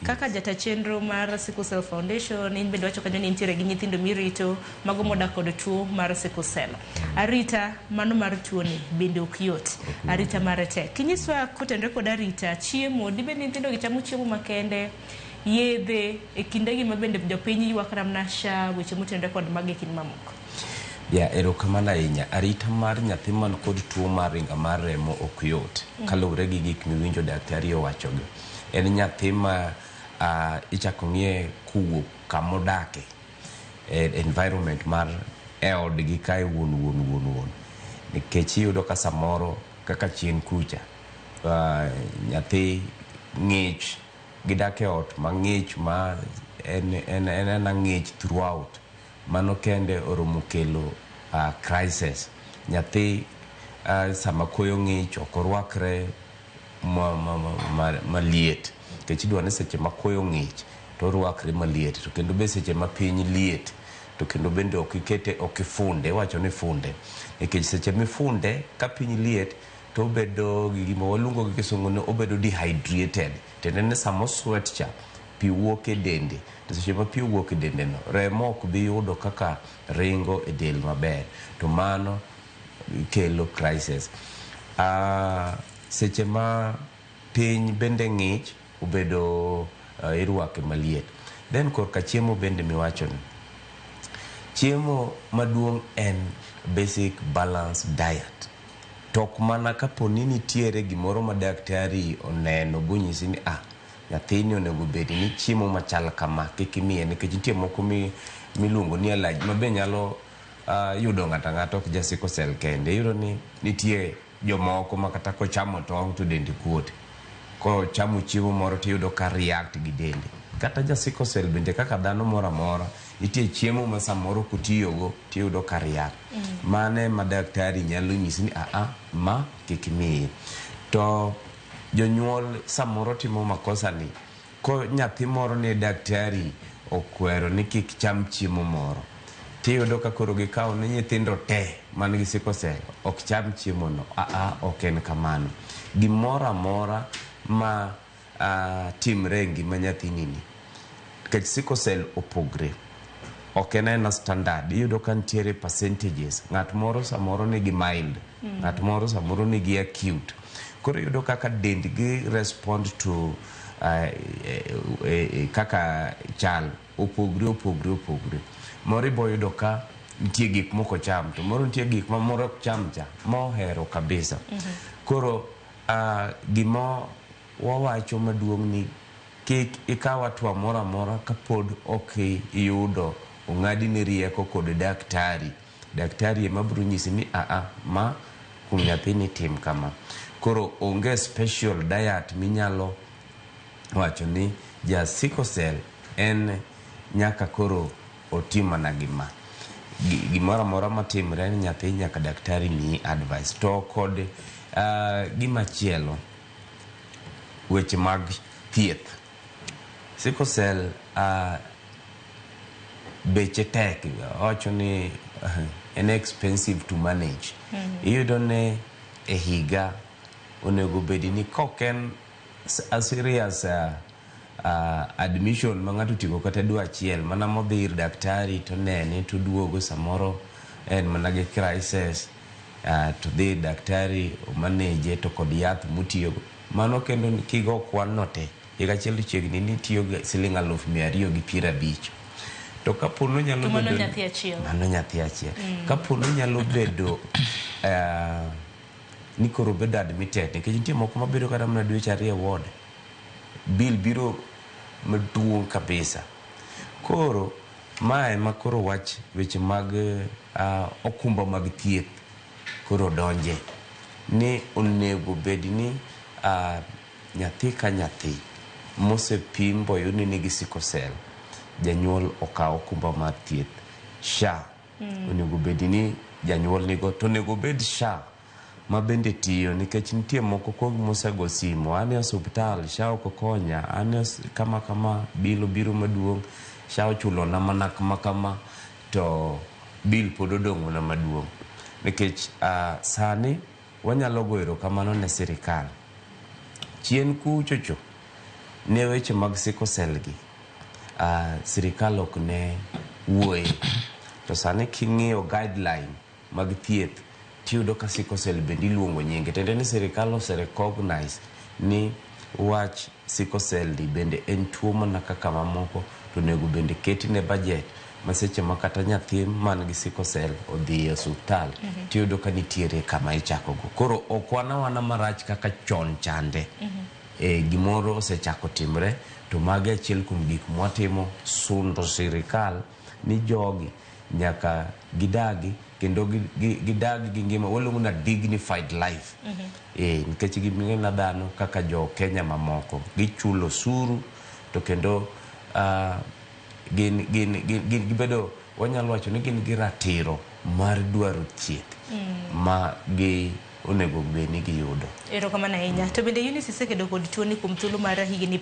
Kaka jata chenro mar Sickle Cell Foundation, in bende wacho kanyo ni nitiere gi nyithindo mirito mago modak kod tuo mar sickle cell. Arita mano mar tuo ni bende ok yot. Arita mare tek. Kinyiswa kotenre kod arita, chiemo, dibe ni nyithindo gi chamo chiemo makende, yedhe e kindegi ma bende jopiny ywak ramna SHA, weche motenre kod mage kin mamoko. Erokamano ahinya. Arita mar nyathi man kod tuo mar ringa mar remo ok yot. Kaluwore gi gik miwinjo daktari owachogo. En nyathi ma ichako ng'iye kuwuok kamodake, environment mar eodgi kae wuon. Nikech iyudo ka samoro kaka chien kucha, nyathi ng'ich, gidak e ot mang'ich ma en ng'ich throughout. Mano kende oromo kelo crisis. Nyathi sama koyo ng'ich ok orwakre maliet. Nikech idwa ni seche ma koyo ng'ich to orwakre maliet. To kendo be seche ma piny liet to kendo bende ok ifunde, wacho ni funde. Nikech seche mifunde ka piny liet to obedo gima waluongo gi kisungu ni obedo dehydrated. Tende ni samo sweat cha pi wuok e dende. To seche ma pi wuok e dende no, remo ok bi yudo kaka ringo e del maber. To mano kelo crisis. Seche ma piny bende ng'ich, obedo irwake maliet. Then korka chiemo bende miwacho ni. Chiemo maduong' en basic balance diet. Tok mana kaponi nitiere gimoro ma daktari oneno bunyisi ni nyathini onego bed ni chiemo machal kama kik imiye, nikech nitie moko miluongo ni allergy ma be nyalo yudo ng'ato ok ja sickle cell kende. Iyudo ni nitie jomoko ma kata kochamo tong' to dende kuot. Kochamo chiemo moro to iyudo ka react gi dende. Kata ja sickle cell bende kaka dhano moro amora, nitie chiemo ma samoro kotiyogo to iyudo ka react. Mane ma daktari nyalo nyisi ni ma kik imiye. To jonyuol samoro timo makosa ni. Ko nyathi moro ne daktari okwero ni kik cham chiemo moro, tiyudo ka koro gikawo ne nyithindo te man gi sickle cell ok cham chiemo no. Ok en kamano. Gimoro amora ma timre e ngima nyathini ni, nikech sickle cell opogre, ok en standard. Iyudo ka nitiere percentages. Ng'at moro samoro nigi mild, ng'at moro samoro nigi acute. Koro iyudo kaka dendgi respond to kaka chal opogre. Moro ibo yudo ka nitie gik moko cham, to moro nitie gik ma moro ok cham cha mohero kabisa. Koro gima wawacho maduong' ni kik ikaw atua moro amora kapod ok iyudo ong'adi ni rieko kod daktari ema biro nyisi ni ma kuom nyathini tim kama. Koro onge special diet minyalo wacho ni ja sickle cell en nyaka koro otim mana gimoro amora matimre ni nyathi nyaka daktari miyi advice. To kod gimachielo, weche mag thieth. Sickle cell beche tek, wacho ni en expensive to manage. Iyudo ne e higa onego bedi ni koken a serious admission ma ng'ato tigo kata dwe achiel mana modhi ir daktari to nene to duogo samoro en mana gi crisis, to dhi daktari o manage to kod yath mutiyogo. Mano kendo kigo kwan no te, higa achiel chiegni ni tiyo $250,000. To kapono nyalo bedo mano nyathi achiel. Kapono nyalo bedo ni koro bedo admitted, nikech nitie moko mabedo kata mana dweche 2 ward, bill biro maduong' kabisa. Koro mae ma koro wach weche mag okumba mag thieth koro donje ni onego bed ni nyathi ka nyathi mosepim boyo ni nigi sickle cell, janyuol okaw okumba mar thieth SHA. Onego bed ni janyuol nigo, to onego bed SHA ma bende tiyo, nikech nitie moko mosego simo, an e osuptal SHA ok konya, an kama bill biro maduong', SHA ochulo na mana kama, to bill pod odong'o na maduong'. Nikech sani wanyalo goero kamano ne sirikal. Chien kuchocho ne weche mag sickle cell gi sirikal ok ne wuoye. To sani king'iyo guideline mag thieth tiyudo ka sickle cell bende iluongo nyinge, tende ni sirikal ose recognize ni wach sickle cell ni bende en tuo mana kaka mamoko, to nego bende keti ne budget maseche makata nyathi man gi sickle cell odhi e osuptal tiyudo ka nitiere kama ichako go. Koro okwana wana marach kaka chon chande gimoro osechako timre, to mage achiel kuom gik mwatimo sundo sirikal ni jogi nyaka gidagi kendo gidagi gi ngima waluongo na dignified life. Nikech giming'e dhano kaka jo Kenya mamoko gichulo suru, to kendo gibedo wanyalo wacho ni gin gi ratiro mar dwaro thieth ma gi onego bed ni giyudo. Erokamano ahinya. To bende Eunice isekedo kod tuo ni kuom thuolo mar higni